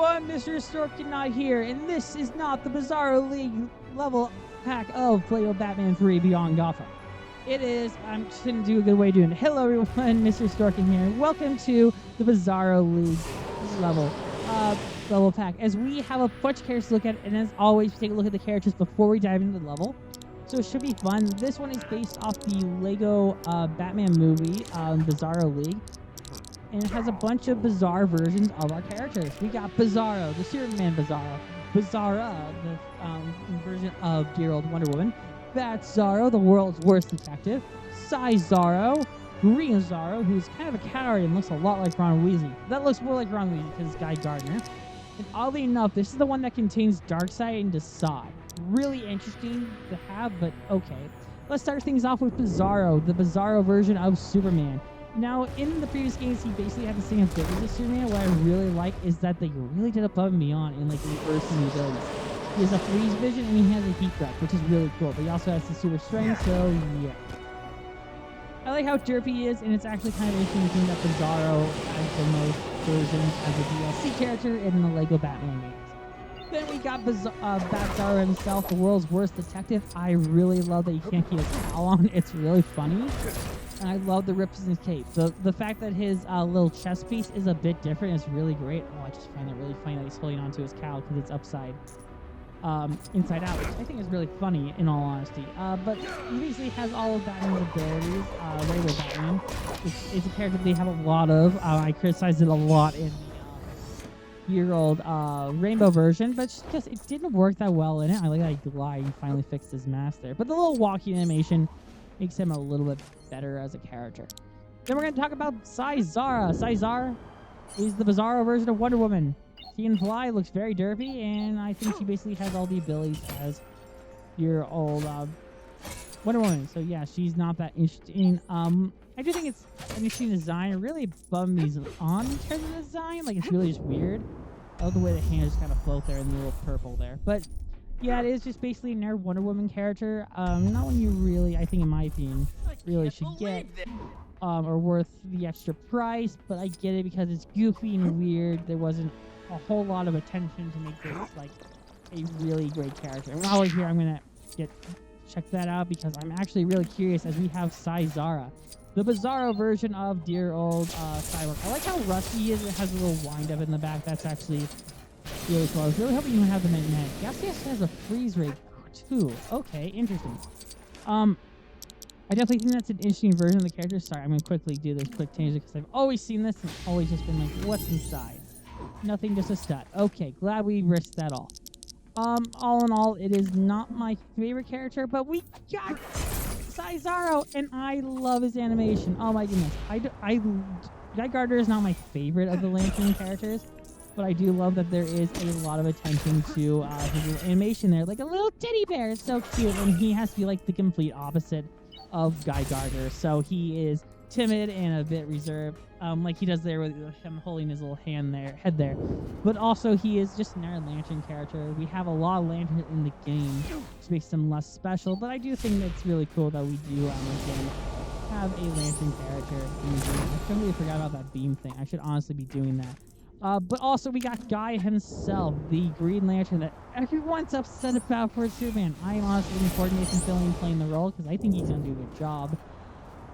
everyone, Mr. Storkenot here, and this is not the Bizzaro League level pack of Play-Doh Batman 3 Beyond Gotham. It is, I'm just going to do a good way of doing it. Hello everyone, Mr. Storken here, and welcome to the Bizzaro League level pack, as we have a bunch of characters to look at, and as always, we take a look at the characters before we dive into the level. So it should be fun. This one is based off the Lego Batman movie, Bizzaro League. And it has a bunch of bizarre versions of our characters. We got Bizzaro, the Superman Bizzaro, Bizzara, the version of dear old Wonder Woman, Bizzaro, the world's worst detective, Bizzaro, Green Bizzaro, who's kind of a coward and looks a lot like Ron Weasley. That looks more like Ron Weasley because it's Guy Gardner. And oddly enough, this is the one that contains Darkseid and Desaad. Really interesting to have, but okay. Let's start things off with Bizzaro, the Bizzaro version of Superman. Now, in the previous games, he basically had the same abilities as Superman. What I really like is that they really did above and beyond in like reversing the abilities. He has a freeze vision and he has a heat breath, which is really cool. But he also has the super strength, so yeah. I like how derpy he is, and it's actually kind of interesting that Bizzaro has the most versions as a DLC character in the Lego Batman games. Then we got Bizzaro himself, the world's worst detective. I really love that he can't keep his cowl on. It's really funny. And I love the rips in his cape. The fact that his little chest piece is a bit different is really great. Oh, I just find it really funny that he's holding onto his cowl because it's inside out, which I think is really funny, in all honesty. But he basically has all of Batman's abilities. Regular Batman, which is a character they have a lot of. I criticized it a lot in the year-old Rainbow version, but just because it didn't work that well in it. I like that he lied. He finally fixed his mask there. But the little walking animation makes him a little bit better as a character. Then we're going to talk about Bizzaro. Bizzaro is the Bizzaro version of Wonder Woman. She can fly, looks very derpy, and I think she basically has all the abilities as your old Wonder Woman. So yeah, she's not that interesting. I do think it's an interesting design. It really bummed me on in terms of design. Like, it's really just weird. I love the way the hands just kind of float there and the little purple there. But yeah, it is just basically a nerd Wonder Woman character. Not one you really, I think in my opinion, really should get or worth the extra price, but I get it because it's goofy and weird. There wasn't a whole lot of attention to make this like a really great character. And while we're here, I'm gonna check that out because I'm actually really curious, as we have Bizzaro, the Bizzaro version of dear old Cyborg. I like how rusty he is. It has a little wind up in the back. That's actually really cool. I was really hoping you would have the magnetic. Yes, yes, has a freeze rate too. Okay, interesting. I definitely think that's an interesting version of the character. Sorry, I'm going to quickly do this quick tangent because I've always seen this and always just been like, what's inside? Nothing, just a stud. Okay, glad we risked that all. All in all, it is not my favorite character, but we got Bizzaro, and I love his animation. Oh my goodness. Guy Gardner is not my favorite of the Lantern characters, but I do love that there is a lot of attention to his little animation there, like a little teddy bear. It's so cute, and he has to be like the complete opposite of Guy Gardner. So he is timid and a bit reserved, like he does there with him holding his little head there. But also he is just another Lantern character. We have a lot of Lanterns in the game, which makes them less special. But I do think it's really cool that we do again have a Lantern character in the game. I totally forgot about that beam thing. I should honestly be doing that. But also we got Guy himself, the Green Lantern that everyone's upset about for Superman. I am honestly looking forward to Nathan Fillion playing the role because I think he's going to do a good job.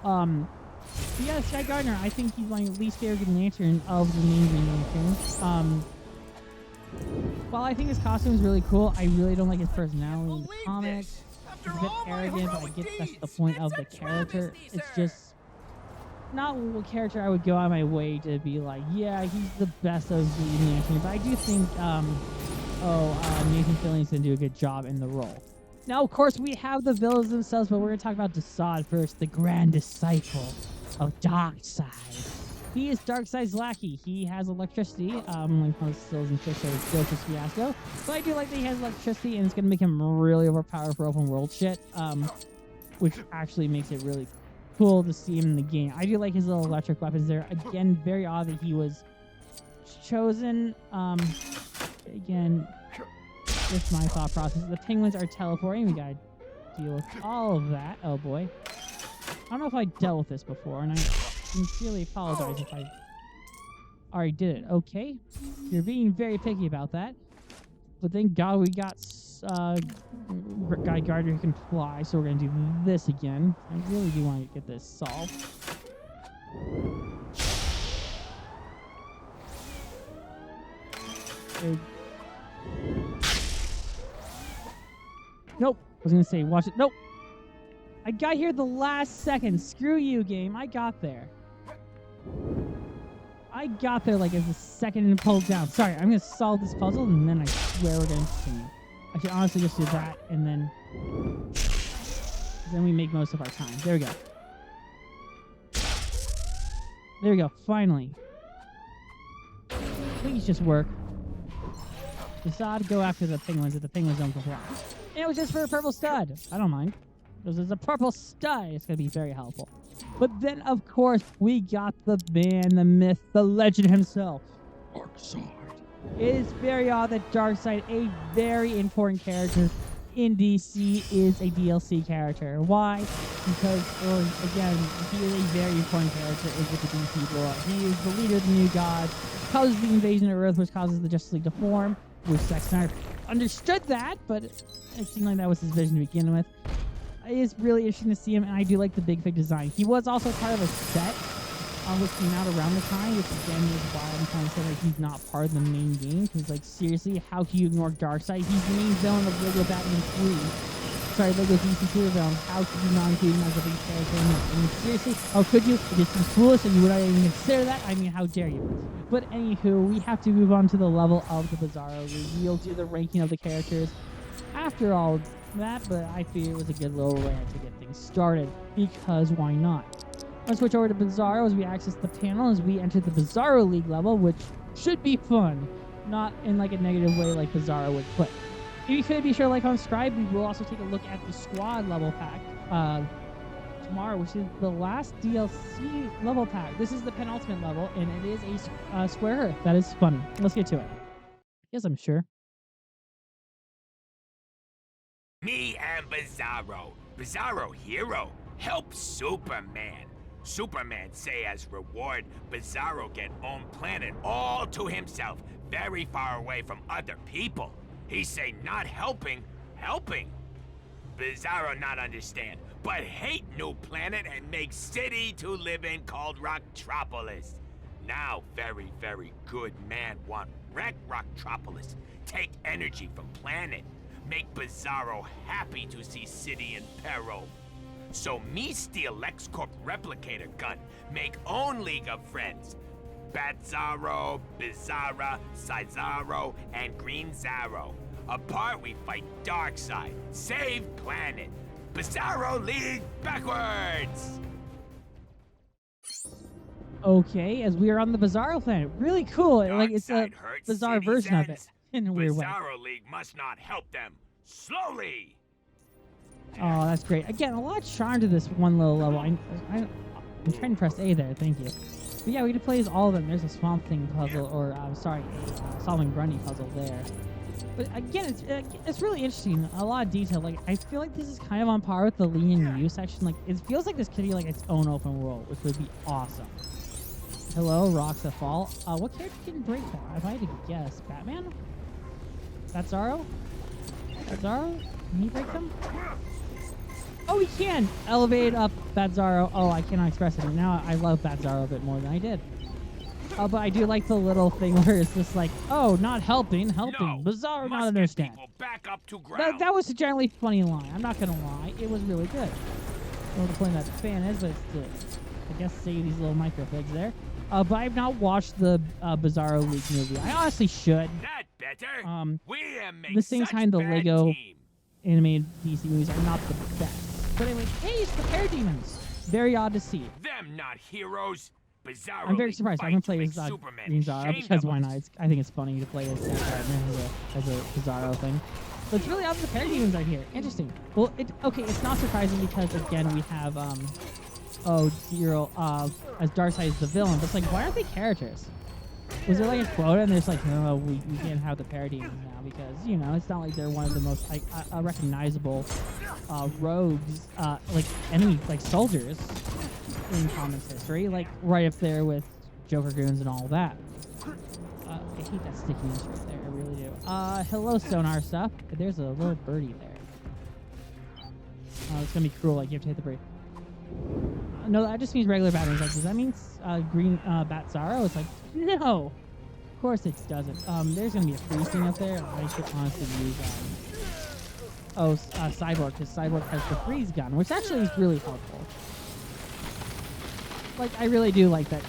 But yeah, Guy Gardner, I think he's my least favorite Green Lantern of the main Green Lanterns. While I think his costume is really cool, I really don't like his personality in the comics. He's a bit arrogant, but I get that's the point of the character. It's just not a character I would go out of my way to be like, yeah, he's the best of Green Lantern. But I do think, Nathan Fillion's going to do a good job in the role. Now, of course, we have the villains themselves, but we're going to talk about Desaad first, the grand disciple of Darkseid. He is Darkseid's lackey. He has electricity, like most stills and tricks are Joker's fiasco. But I do like that he has electricity, and it's going to make him really overpowered for open world shit, which actually makes it really cool to see him in the game. I do like his little electric weapons there. Again, very odd that he was chosen. Again, just my thought process. The penguins are teleporting. We gotta deal with all of that. Oh boy. I don't know if I dealt with this before, and I sincerely apologize if I Already did it. Okay. You're being very picky about that. But thank God we got Guy Gardner who can fly, so we're going to do this again. I really do want to get this solved. Nope. I was going to say, watch it. Nope. I got here the last second. Screw you, game. I got there. I got there like as the second and pulled down. Sorry, I'm going to solve this puzzle, and then I swear we're going to continue. I should honestly just do that, and then we make most of our time. There we go. There we go. Finally. Please just work. Decide to go after the penguins if the penguins don't comply. And it was just for a purple stud. I don't mind. This is a purple stud. It's going to be very helpful. But then, of course, we got the man, the myth, the legend himself, Darkseid. It is very odd that Darkseid, a very important character in DC, is a DLC character. Why? Because, well, again, he is a very important character with the DC lore. He is the leader of the New Gods, causes the invasion of Earth, which causes the Justice League to form, which Zack Snyder understood that, but it seemed like that was his vision to begin with. It is really interesting to see him, and I do like the big fig design. He was also part of a set which came out around the time, which again is why I'm trying to say like he's not part of the main game, because like seriously, how can you ignore Darkseid? He's the main villain of Lego Batman 3. Sorry, Lego DC Supervillain. How could you not include him as a big character in it? I mean, seriously, how could you? It just seems foolish, and you would not even consider that. I mean, how dare you? But anywho, we have to move on to the level of the Bizzaro League. We'll do the ranking of the characters after all that, but I figured it was a good little rant to get things started, because why not? Let's switch over to Bizzaro as we access the panel as we enter the Bizzaro League level, which should be fun, not in like a negative way like Bizzaro would put. If you could, be sure to like and subscribe. We will also take a look at the squad level pack tomorrow, which is the last DLC level pack. This is the penultimate level, and it is a square Earth. That is funny. Let's get to it. Yes, I'm sure. Me and Bizzaro. Bizzaro hero. Help Superman. Superman say as reward, Bizzaro get own planet all to himself, very far away from other people. He say not helping, helping. Bizzaro not understand, but hate new planet and make city to live in called Rocktropolis. Now very, very good man want wreck Rocktropolis, take energy from planet, make Bizzaro happy to see city in peril. So me steal LexCorp replicator gun, make own League of Friends. Batzaro, Bizzara, Sizaro, and Green Zaro. Apart we fight Darkseid, save planet. Bizzaro League backwards! Okay, as we are on the Bizzaro planet. Really cool. Like it's a bizarre version of it in a weird way. Bizzaro League must not help them. Slowly! Oh, that's great. Again, a lot of charm to this one little level. I'm trying to press A there. Thank you. But yeah, we get to play as all of them. There's a Swamp Thing puzzle, or solving Grundy puzzle there. But again, it's really interesting. A lot of detail. Like I feel like this is kind of on par with the Lee and Yu section. Like it feels like this could be like its own open world, which would be awesome. Hello, rocks that fall. What character can break that? If I had to guess, Batman? Batzaro? Batzaro? Can he break them? Oh, he can! Elevate up Bizzaro. Oh, I cannot express it. Now I love Bizzaro a bit more than I did. But I do like the little thing where it's just like, oh, not helping. No, Bizzaro not understand. Back up to ground. That was a generally funny line. I'm not gonna lie. It was really good. I don't know what the point of that fan is, but it's I guess save these little microfigs there. But I've not watched the Bizzaro League movie. I honestly should. Not better. The same time the Lego animated DC movies are not the best. But anyway, hey, it's the Parademons. Very odd to see. Them not heroes. Bizzaro I'm very surprised. I can play as Green Zara because why not? I think it's funny to play as a Bizzaro thing. But it's really odd that the Parademons are here. Interesting. Well, it's not surprising because again we have Zero as Darkseid is the villain. But it's like, why aren't they characters? Was there like a quota and there's like, no, we can't have the Parademons now because, you know, it's not like they're one of the most recognizable rogues, like enemy, like soldiers in comics history, like right up there with Joker goons and all that. I hate that stickiness right there. I really do. Hello, sonar stuff. There's a little birdie there. It's gonna be cruel. Like, you have to hit the birdie. No, that just means regular batteries. Like, does that mean green Bizzaro? It's like, no. Of course it doesn't. There's gonna be a freeze thing up there. I should honestly use Cyborg, because Cyborg has the freeze gun, which actually is really helpful. Like, I really do like that.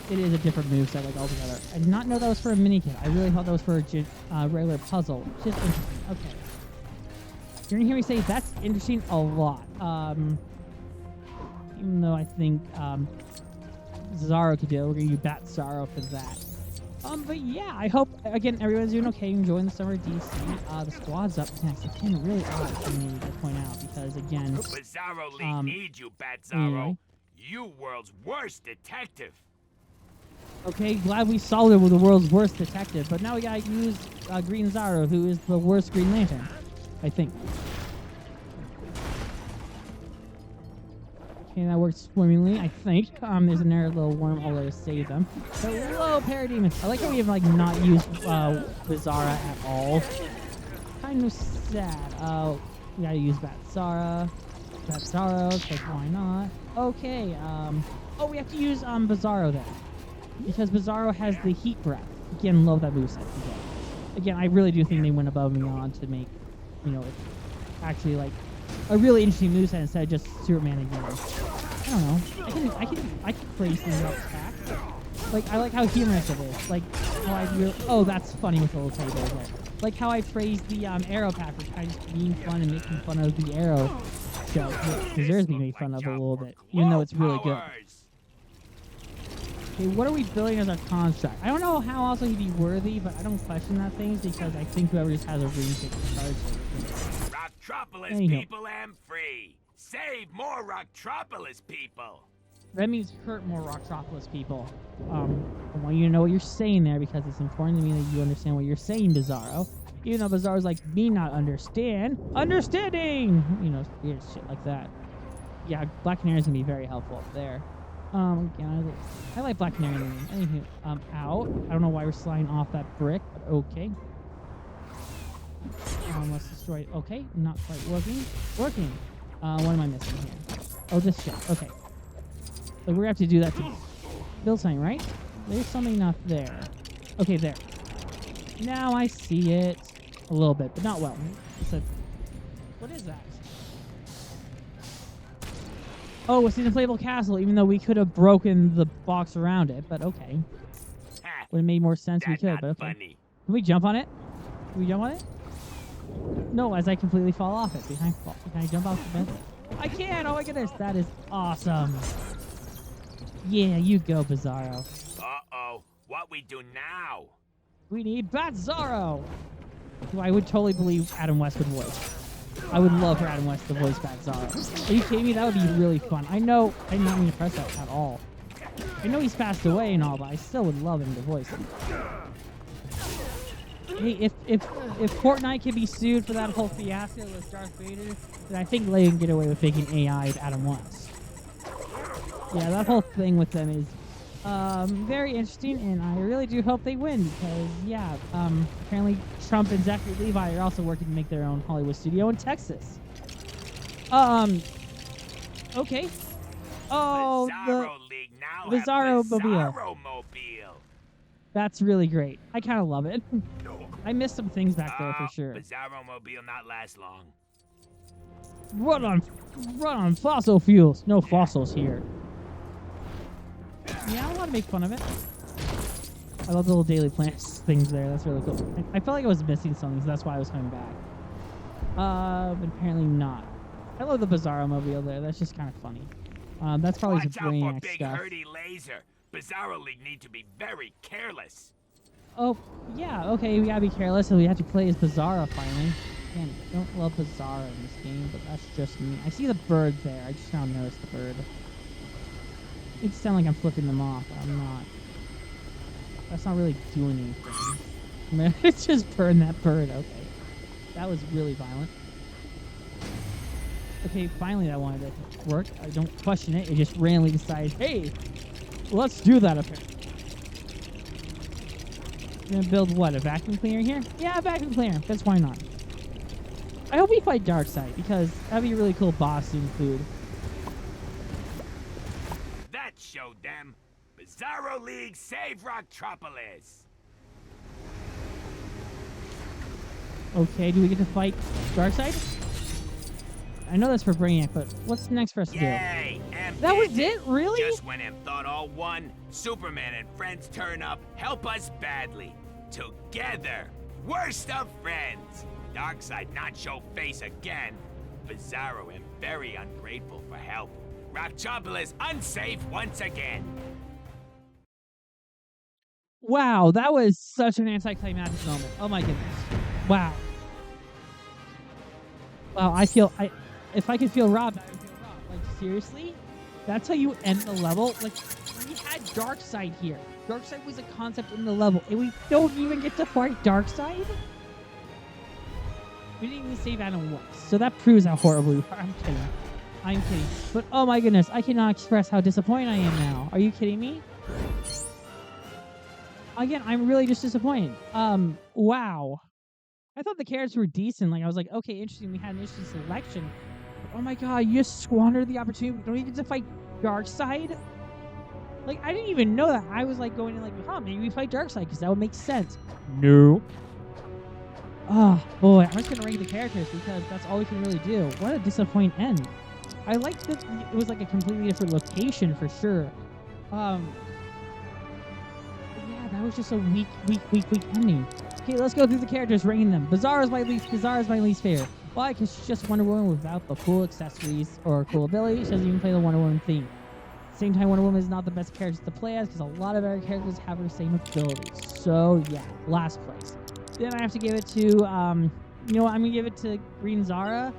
It is a different moveset, like, altogether. I did not know that was for a mini kit. I really thought that was for a regular puzzle. Just interesting. Okay. You're gonna hear me say that's interesting a lot. Even though I think Bizzaro could do it, we're gonna use Bizzaro for that. But yeah, I hope again everyone's doing okay, enjoying the summer DC. The squad's up next. It's been really odd for me to point out because again, Bizzaro League needs you, Bizzaro. Anyway. You world's worst detective. Okay, glad we solved it with the world's worst detective, but now we gotta use Green Zaro, who is the worst Green Lantern, I think. Okay, that works swimmingly, I think. There's another little wormhole there to save them. Hello, Parademons. I like how we have, like, not used Bizzara at all. Kind of sad. We gotta use Bizzaro, because why not? Okay, oh, we have to use, Bizzaro then. Because Bizzaro has the heat breath. Again, love that moveset. Again, I really do think they went above and beyond to make, you know, actually, like, a really interesting moveset instead of just Superman again. I don't know. I can phrase things out back. Like, I like how humorous it is. Like, how I really... Oh, that's funny with the little teddy bears there. Like how I phrased the arrow pack for kind of just being fun and making fun of the arrow show. It deserves being made fun of a little bit, even though it's really good. Okay, what are we building as our construct? I don't know how else he'd be worthy, but I don't question that thing because I think whoever just has a ring takes charge of it. Rocktropolis people am free. Save more Rocktropolis people. That means hurt more Rocktropolis people. I want you to know what you're saying there because it's important to me that you understand what you're saying, Bizzaro. Even though Bizzaro's like me not understanding, you know, weird shit like that. Yeah, Black Canary's gonna be very helpful up there. Yeah, I like Black Canary. Anywho, out. I don't know why we're sliding off that brick, but okay. Let's destroy it. Okay, not quite working. Working. What am I missing here? Oh, this shit. Okay. Like, we're gonna have to do that to build something, right? There's something not there. Okay, there. Now I see it a little bit, but not well. So, what is that? Oh, it's an inflatable castle, even though we could have broken the box around it, but okay. Would have made more sense if we could, but okay. Funny. Can we jump on it? Can we jump on it? No, as I completely fall off it. Can I jump off the bed? I can! Oh my goodness, that is awesome. Yeah, you go, Bizzaro. Uh-oh. What we do now? We need Bizzaro! Who I would totally believe Adam West would voice. I would love for Adam West to voice Bizzaro. Are you kidding me? That would be really fun. I know I did not mean to press that at all. I know he's passed away and all, but I still would love him to voice him. Hey, if Fortnite can be sued for that whole fiasco with Darth Vader, then I think they can get away with making AI of Adam West. Yeah, that whole thing with them is very interesting, and I really do hope they win because, yeah, apparently Trump and Zachary Levi are also working to make their own Hollywood studio in Texas. Okay. Oh, the Bizzaro Mobile. That's really great. I kind of love it. I missed some things back there for sure. Bizzaro Mobile not last long. Run on fossil fuels. No fossils here. Yeah, I want to make fun of it. I love the little Daily Plants things there. That's really cool. I felt like I was missing something, so that's why I was coming back. But apparently not. I love the Bizzaro Mobile there. That's just kind of funny. That's probably some Brainiac big stuff. Herdy laser. Bizzaro League need to be very careless. Oh, yeah, okay, we gotta be careless, and we have to play as Bizzaro finally. Again, I don't love Bizzaro in this game, but that's just me. I see the bird there. I just now noticed the bird. It sounds like I'm flipping them off, but I'm not. That's not really doing anything. It's just burn that bird. Okay. That was really violent. Okay, finally that wanted to work. I don't question it. It just randomly decides, hey, let's do that up here. Gonna build what? A vacuum cleaner here? Yeah, a vacuum cleaner. That's why not. I hope we fight Darkseid because that'd be a really cool boss to include. That showed them. Bizzaro League save Rocktropolis. Okay, do we get to fight Darkseid? I know that's for Brainiac, but what's next for us to do? Yay! And That was it? Really? Just when him thought all won, Superman and friends turn up, help us badly. Together, worst of friends. Darkseid not show face again. Bizzaro am very ungrateful for help. Rocktropolis unsafe once again. Wow, that was such an anticlimactic moment. Oh my goodness. Wow. Wow, if I could feel robbed, I would feel robbed. Like, seriously? That's how you end the level? Like, we had Darkseid here. Darkseid was a concept in the level, and we don't even get to fight Darkseid? We didn't even save Adam once, so that proves how horrible we are. I'm kidding. I'm kidding. But, oh my goodness, I cannot express how disappointed I am now. Are you kidding me? Again, I'm really just disappointed. Wow. I thought the characters were decent. Like, I was like, okay, interesting. We had an interesting selection. But, oh my god, you just squandered the opportunity. We don't even get to fight Darkseid? Like, I didn't even know that. I was like going in like, maybe we fight Darkseid because that would make sense. No. Oh, boy. I'm just going to rank the characters because that's all we can really do. What a disappointing end. I like that it was like a completely different location for sure. Yeah, that was just a weak ending. Okay, let's go through the characters, ranking them. Bizarro's my least favorite. Why? Because she's just Wonder Woman without the cool accessories or cool abilities. She doesn't even play the Wonder Woman theme. At the same time, Wonder Woman is not the best character to play as because a lot of other characters have her same abilities. So yeah, last place. Then I have to give it to, you know what? I'm gonna give it to Green Zara.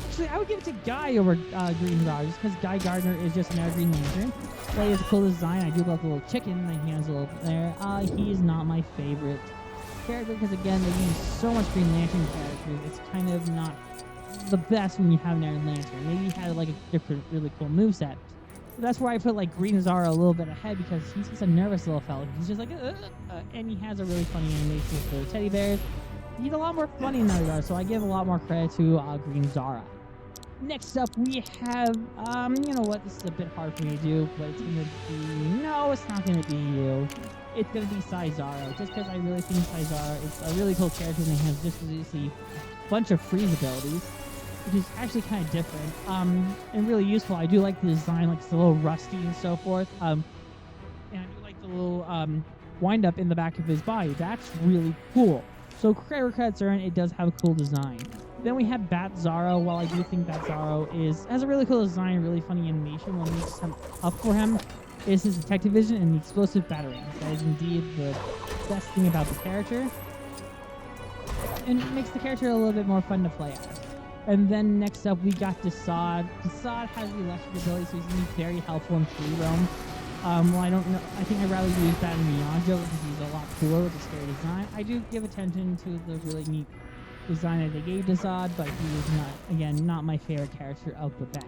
Actually, I would give it to Guy over Green Zara just because Guy Gardner is just another Green Lantern. He has a cool design. I do love the little chicken that he has a little there. He is not my favorite character because again, they use so much Green Lantern characters. It's kind of not the best when you have an Iron Lantern. Maybe he had like a different, really cool moveset. So that's where I put like Green Zara a little bit ahead because he's just a nervous little fella. He's just like, and he has a really funny animation with the teddy bears. He's a lot more funny in that regard, so I give a lot more credit to Green Zara. Next up, we have, you know what, this is a bit hard for me to do, but it's going to be, no, it's not going to be you. It's going to be Bizzaro, just because I really think Bizzaro is a really cool character and he has just a bunch of freeze abilities, which is actually kind of different, and really useful. I do like the design, like it's a little rusty and so forth, and I do like the little, wind up in the back of his body. That's really cool. So credit's earned, it does have a cool design. Then we have Bizzaro. While I do think Bizzaro has a really cool design, really funny animation, what makes him up for him is his detective vision and the explosive batarang. That is indeed the best thing about the character. And it makes the character a little bit more fun to play as. And then next up we got Desaad. Desaad has the electric ability, so he's going to be very helpful in free roam. Well, I don't know. I think I'd rather use that in Miyagi because he's a lot cooler with the scary design. I do give attention to the really neat design that they gave Desaad, but he is not, again, not my favorite character of the batch.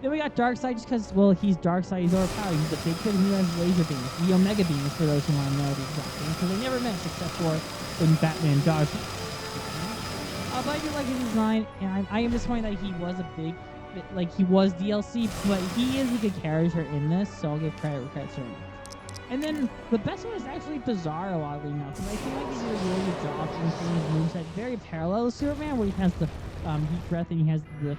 Then we got Darkseid just because, well, he's Darkseid, he's overpowered. He's a big kid and he has laser beams. The Omega beams, for those who want to know the exact thing, because they never miss except for when Batman dodges. But I do like his design, and I am disappointed that he was a big, like, he was DLC, but he is a good character in this, so I'll give credit where credit's earned. And then the best one is actually Bizzaro, oddly enough, because I feel like he did a really good job in his moveset, very parallel to Superman, where he has the heat breath and he has the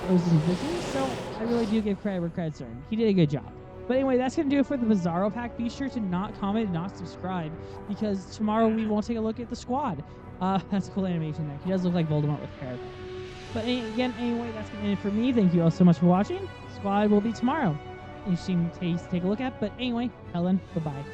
frozen vision, so I really do give credit where credit's earned. He did a good job. But anyway, that's going to do it for the Bizzaro pack. Be sure to not comment and not subscribe, because tomorrow we won't take a look at the squad. That's a cool animation there. He does look like Voldemort with hair. But again, anyway, that's going to end it for me. Thank you all so much for watching. Squad will be tomorrow. Interesting taste to take a look at. But anyway, Helen, bye-bye.